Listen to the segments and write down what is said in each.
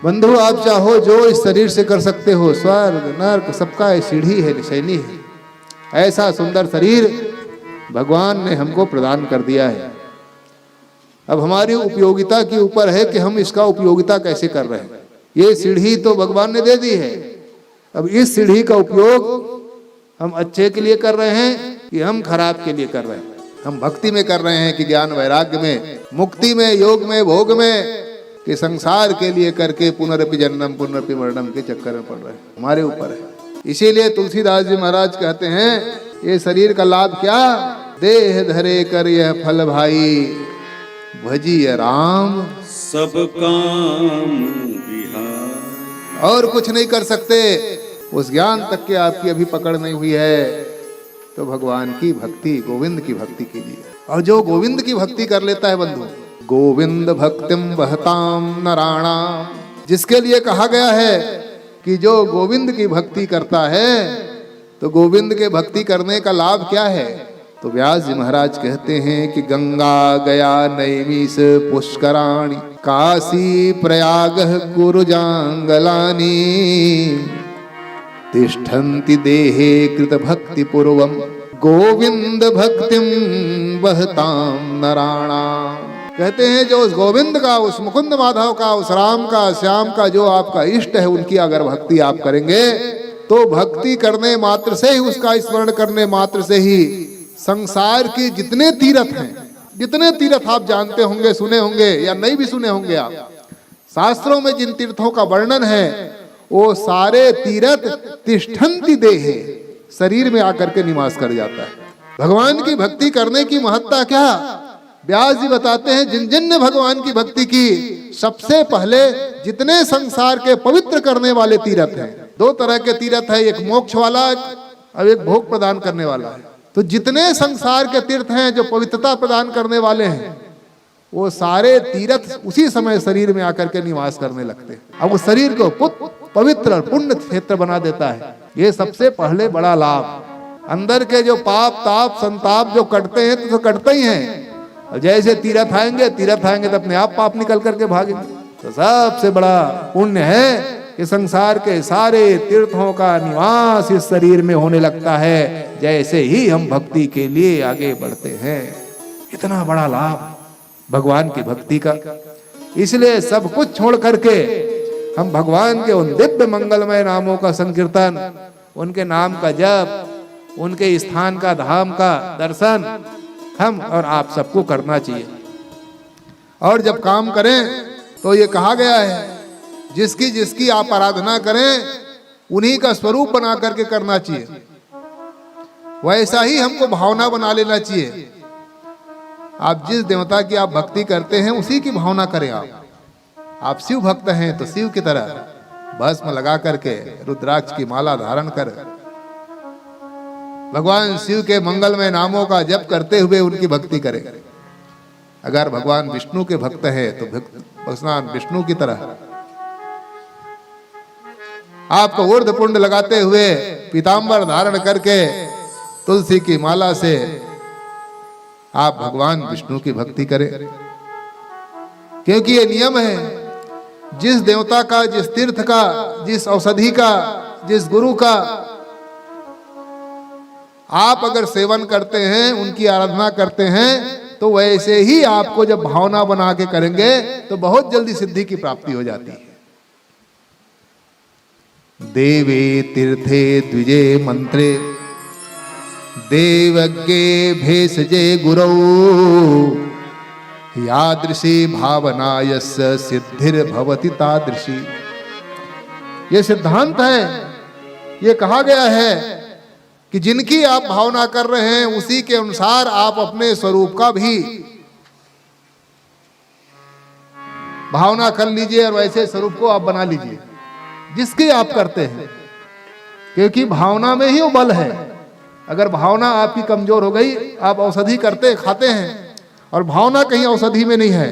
बंधु आप चाहो जो इस शरीर से कर सकते हो, स्वर्ग नर्क सबका सीढ़ी है, निशानी है। ऐसा सुंदर शरीर भगवान ने हमको प्रदान कर दिया है। अब हमारी उपयोगिता के ऊपर है कि हम इसका उपयोगिता कैसे कर रहे हैं। ये सीढ़ी तो भगवान ने दे दी है, अब इस सीढ़ी का उपयोग हम अच्छे के लिए कर रहे हैं कि हम खराब के लिए कर रहे हैं। हम भक्ति में कर रहे हैं कि ज्ञान वैराग्य में, मुक्ति में, योग में, भोग में, कि संसार के लिए करके पुनरपि जन्म पुनरपि मरणम के चक्कर में पड़ रहे हैं। हमारे ऊपर है। इसीलिए तुलसीदास जी महाराज कहते हैं ये शरीर का लाभ क्या, देह धरे कर यह फल भाई, भजिए राम सब काम विहार। और कुछ नहीं कर सकते, उस ज्ञान तक के आपकी अभी पकड़ नहीं हुई है, तो भगवान की भक्ति, गोविंद की भक्ति कीजिए। और जो गोविंद की भक्ति कर लेता है बंधु, गोविंद भक्तिम वहताम नराणाम, जिसके लिए कहा गया है कि जो गोविंद की भक्ति करता है, तो गोविंद के भक्ति करने का लाभ क्या है। तो व्यास जी महाराज कहते हैं कि गंगा गया नैमिष पुष्कराणि, काशी प्रयाग कुरुजांगलानि, तिष्ठन्ति देहे कृत भक्ति पूर्वम, गोविंद भक्तिम वहताम नराणाम। कहते हैं जो उस गोविंद का, उस मुकुंद माधव का, उस राम का, श्याम का जो आपका इष्ट है, उनकी अगर भक्ति आप करेंगे, तो भक्ति करने मात्र से ही, उसका स्मरण करने मात्र से ही संसार के जितने तीर्थ हैं, जितने तीर्थ आप जानते होंगे, सुने होंगे या नहीं भी सुने होंगे आप, शास्त्रों में जिन तीर्थों का वर्णन है, वो सारे तीर्थ तिष्ठन्ति देहे, शरीर में आकर के निवास कर जाता है। भगवान की भक्ति करने की महत्ता क्या, व्यास जी बताते हैं जिन जिन ने भगवान की भक्ति की, सबसे पहले जितने संसार के पवित्र करने वाले तीर्थ हैं, दो तरह के तीर्थ है, एक मोक्ष वाला और एक भोग प्रदान करने वाला है। तो जितने संसार के तीर्थ हैं जो पवित्रता प्रदान करने वाले हैं, वो सारे तीर्थ उसी समय शरीर में आकर के निवास करने लगते हैं। अब उस शरीर को पवित्र और पुण्य क्षेत्र बना देता है। ये सबसे पहले बड़ा लाभ। अंदर के जो पाप ताप संताप जो कटते हैं तो कटते ही हैं, और जैसे तीर्थ आएंगे तो अपने आप पाप निकल करके भागेंगे। तो सबसे बड़ा पुण्य है कि संसार के सारे तीर्थों का निवास इस शरीर में होने लगता है, जैसे ही हम भक्ति के लिए आगे बढ़ते हैं। इतना बड़ा लाभ भगवान की भक्ति का। इसलिए सब कुछ छोड़ करके हम भगवान के उन दिव्य मंगलमय नामों का संकीर्तन, उनके नाम का जप, उनके स्थान का, धाम का दर्शन हम और आप सबको करना चाहिए। और जब काम करें तो ये कहा गया है, जिसकी जिसकी आप आराधना करें उन्हीं का स्वरूप बना करके करना चाहिए। वैसा ही हमको भावना बना लेना चाहिए। आप जिस देवता की आप भक्ति करते हैं उसी की भावना करें। आप शिव भक्त हैं तो शिव की तरह भस्म लगा करके, रुद्राक्ष की माला धारण कर भगवान शिव के मंगलमय नामों का जप करते हुए उनकी भक्ति करें। अगर भगवान विष्णु के भक्त है तो भगवान विष्णु की तरह आपको ऊर्ध्व पुंड लगाते हुए, पीतांबर धारण करके, तुलसी की माला से आप भगवान विष्णु की भक्ति करें। क्योंकि ये नियम है, जिस देवता का, जिस तीर्थ का, जिस औषधि का, जिस गुरु का आप अगर सेवन करते हैं, उनकी आराधना करते हैं, तो वैसे ही आपको जब भावना बना के करेंगे तो बहुत जल्दी सिद्धि की प्राप्ति हो जाती है। देवे तीर्थे द्विजे मंत्रे, देवज्ञे भेषजे गुरौ, यादृशी भावना यस्य सिद्धिर्भवति तादृशी। ये सिद्धांत है, ये कहा गया है कि जिनकी आप भावना कर रहे हैं उसी के अनुसार आप अपने स्वरूप का भी भावना कर लीजिए और वैसे स्वरूप को आप बना लीजिए जिसकी आप करते हैं। क्योंकि भावना में ही वो बल है। अगर भावना आपकी कमजोर हो गई, आप औषधि करते खाते हैं और भावना कहीं औषधि में नहीं है,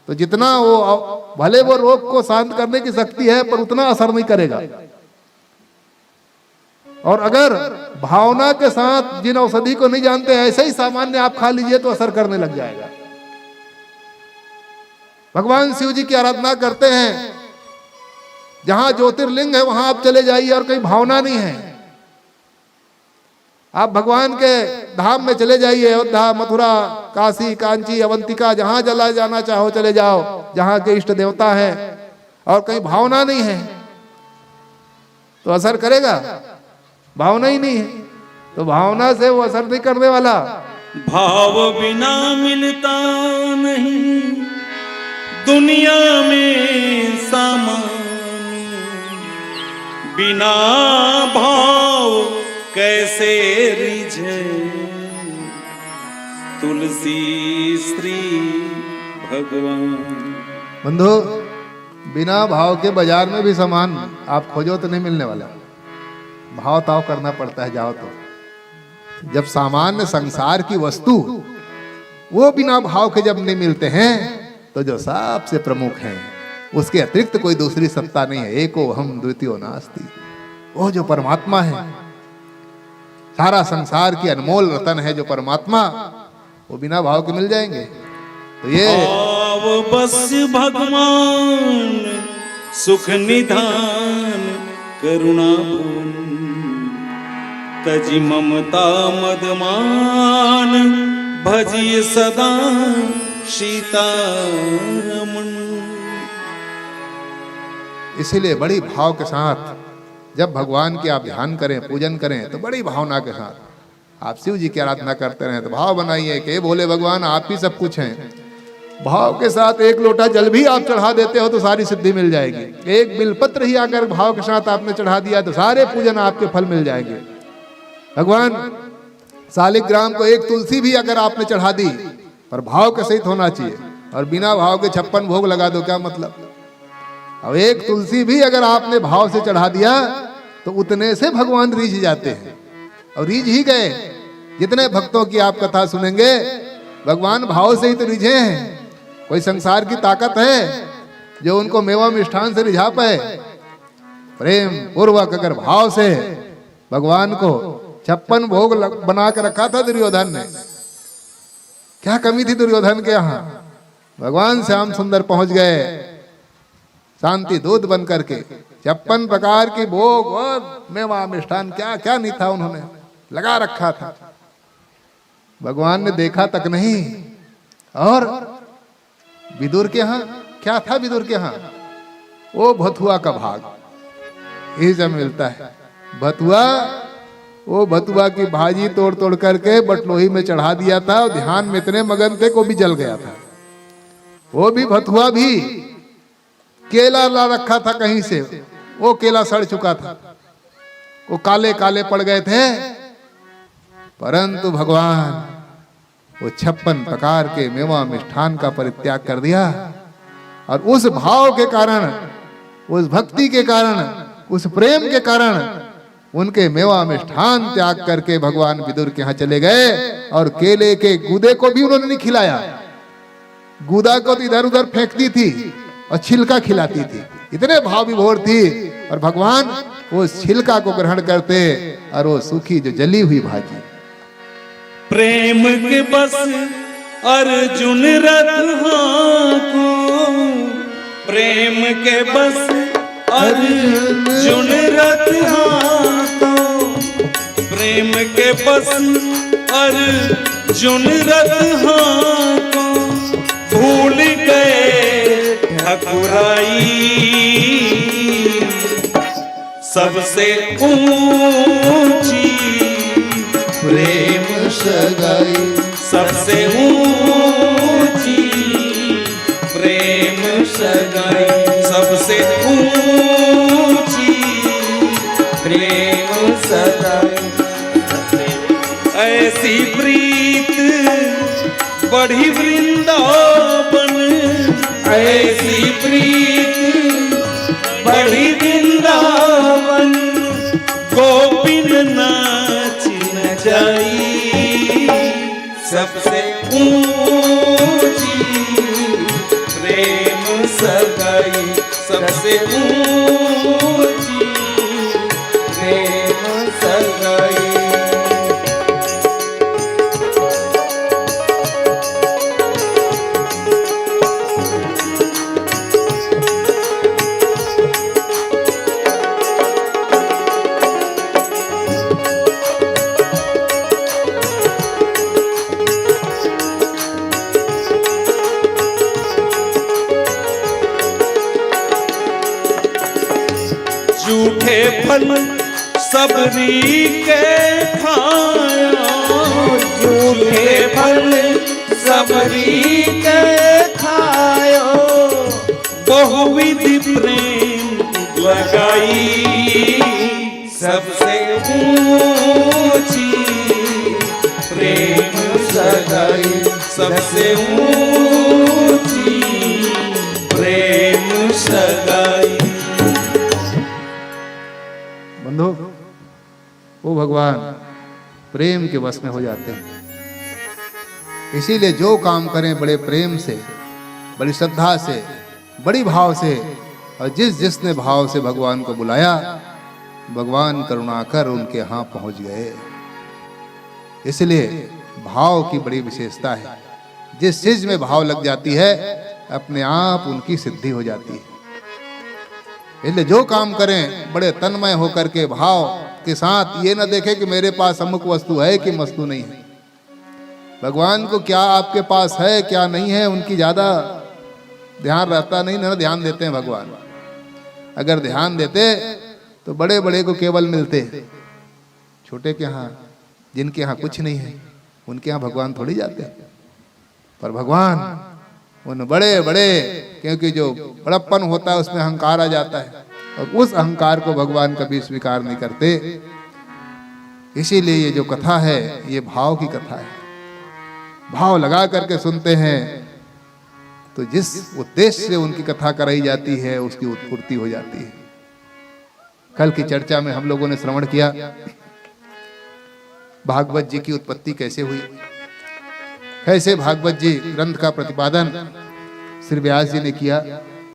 तो जितना वो भले वो रोग को शांत करने की शक्ति है पर उतना असर नहीं करेगा। और अगर भावना के साथ जिन औषधि को नहीं जानते ऐसे ही सामान्य आप खा लीजिए तो असर करने लग जाएगा। भगवान शिव जी की आराधना करते हैं जहां ज्योतिर्लिंग है वहां आप चले जाइए और कहीं भावना नहीं है। आप भगवान के धाम में चले जाइए, अयोध्या, मथुरा, काशी, कांची, अवंतिका, जहां चला जाना चाहो चले जाओ, जहां के इष्ट देवता है, और कहीं भावना नहीं है तो असर करेगा? भावना ही नहीं है तो भावना से वो असर नहीं करने वाला। भाव बिना मिलता नहीं दुनिया में सामान, बिना भाव कैसे रिझे तुलसी श्री भगवान। बंधु, बिना भाव के बाजार में भी सामान आप खोजो तो नहीं मिलने वाला, भाव ताव करना पड़ता है जाओ तो। जब सामान्य संसार की वस्तु वो बिना भाव के जब नहीं मिलते हैं तो जो सबसे प्रमुख है उसके अतिरिक्त कोई दूसरी सत्ता नहीं है। एको हम द्वितीयो नास्ति, वो जो परमात्मा है, सारा संसार की अनमोल रतन है जो परमात्मा, वो बिना भाव के मिल जाएंगे। तो ये भाव बस भगवान सुख निधान करुणा भुवन, तजी ममता मदमान भजिय सदा सीतारमण। इसीलिए बड़ी भाव के साथ जब भगवान की आप ध्यान करें, पूजन करें, तो बड़ी भावना के साथ आप शिव जी की आराधना करते रहें। तो भाव बनाइए कि बोले भगवान आप ही सब कुछ हैं। भाव के साथ एक लोटा जल भी आप चढ़ा देते हो तो सारी सिद्धि मिल जाएगी। एक बिलपत्र ही अगर भाव के साथ आपने चढ़ा दिया तो सारे पूजन आपके फल मिल जाएंगे। भगवान शालिग्राम को एक तुलसी भी अगर आपने चढ़ा दी, पर भाव के सहित होना चाहिए, और बिना भाव के 56 भोग लगा दो, क्या मतलब? अब एक तुलसी भी अगर आपने भाव से चढ़ा दिया तो उतने से भगवान रीझ जाते हैं, और रीझ ही गए। जितने भक्तों की आप कथा सुनेंगे भगवान भाव से ही तो रिझे हैं। कोई संसार की ताकत है जो उनको मेवा मिष्ठान से रिझा पाए? प्रेम पूर्वक अगर भाव से भगवान को 56 भोग बना के रखा था दुर्योधन ने। क्या कमी थी दुर्योधन के यहाँ? भगवान श्याम सुंदर पहुंच गए शांति दूत बन करके। 56 प्रकार की भोग और मेवा मिष्ठान क्या क्या नहीं था, उन्होंने लगा रखा था। भगवान ने देखा तक नहीं। और विदुर के यहाँ क्या था? विदुर के यहाँ वो भथुआ का भाग ये जब मिलता है। भथुआ, वो भथुआ की भाजी तोड़ तोड़ करके बटलोही में चढ़ा दिया था, और ध्यान में इतने मगन थे को भी जल गया था। वो भी भथुआ भी केला ला रखा था कहीं से, वो केला सड़ चुका था, वो काले काले पड़ गए थे। परंतु भगवान वो 56 प्रकार के मेवा मिष्ठान का परित्याग कर दिया, और उस भाव के कारण, उस भक्ति के कारण, उस प्रेम के कारण उनके मेवा मिष्ठान त्याग करके भगवान विदुर के यहाँ चले गए। और केले के गूदे को भी उन्होंने नहीं खिलाया। गूदा को तो इधर उधर फेंकती थी और छिलका खिलाती थी, इतने भाव विभोर थी। और भगवान वो छिलका को ग्रहण करते और वो सूखी जो जली हुई भाजी। प्रेम के बस अर्जुन रथ को, प्रेम के बस अर्जुन रथ को, प्रेम के बस अर्जुन रथ को, भूल गए ठकुराई सबसे ऊंची प्रेम सगाई, सबसे ऊंची प्रेम सगाई, सबसे ऊंची प्रेम सगाई। ऐसी प्रीत बढ़ी वृंदावन, ऐसी प्रीत बढ़ी वृंदावन, गोपिन नाच न जाई सबसे ऊंची प्रेम सगाई, सबसे ऊंची प्रेम सगाई। झूठे फल सबरी के खाया, झूठे फल सबरी के खायो, बहुविध प्रेम लगाई, सबसे ऊंची प्रेम सगाई, सबसे ऊंची प्रेम सगाई। बंधु, वो भगवान प्रेम के वश में हो जाते हैं। इसीलिए जो काम करें बड़े प्रेम से, बड़ी श्रद्धा से, बड़ी भाव से, और जिसने भाव से भगवान को बुलाया, भगवान करुणा कर उनके यहाँ पहुंच गए। इसलिए भाव की बड़ी विशेषता है। जिस चीज में भाव लग जाती है अपने आप उनकी सिद्धि हो जाती है। इसलिए जो काम करें बड़े तन्मय होकर के भाव के साथ, ये ना देखें कि मेरे पास अमुक वस्तु है कि वस्तु नहीं है। भगवान को क्या आपके पास है क्या नहीं है उनकी ज्यादा ध्यान रहता नहीं, ना ध्यान देते हैं भगवान। अगर ध्यान देते तो बड़े बड़े को केवल मिलते, छोटे के यहाँ, जिनके यहाँ कुछ नहीं है उनके यहाँ भगवान थोड़ी जाते हैं। पर भगवान उन बड़े बड़े, क्योंकि जो बड़प्पन होता है उसमें अहंकार आ जाता है, और उस अहंकार को भगवान कभी स्वीकार नहीं करते। इसीलिए ये जो कथा है ये भाव की कथा है। भाव लगा करके सुनते हैं तो जिस उद्देश्य से उनकी कथा कराई जाती है उसकी उत्पूर्ति हो जाती है। कल की चर्चा में हम लोगों ने श्रवण किया भागवत जी की उत्पत्ति कैसे हुई, कैसे भागवत जी ग्रंथ का प्रतिपादन श्री व्यास जी ने किया,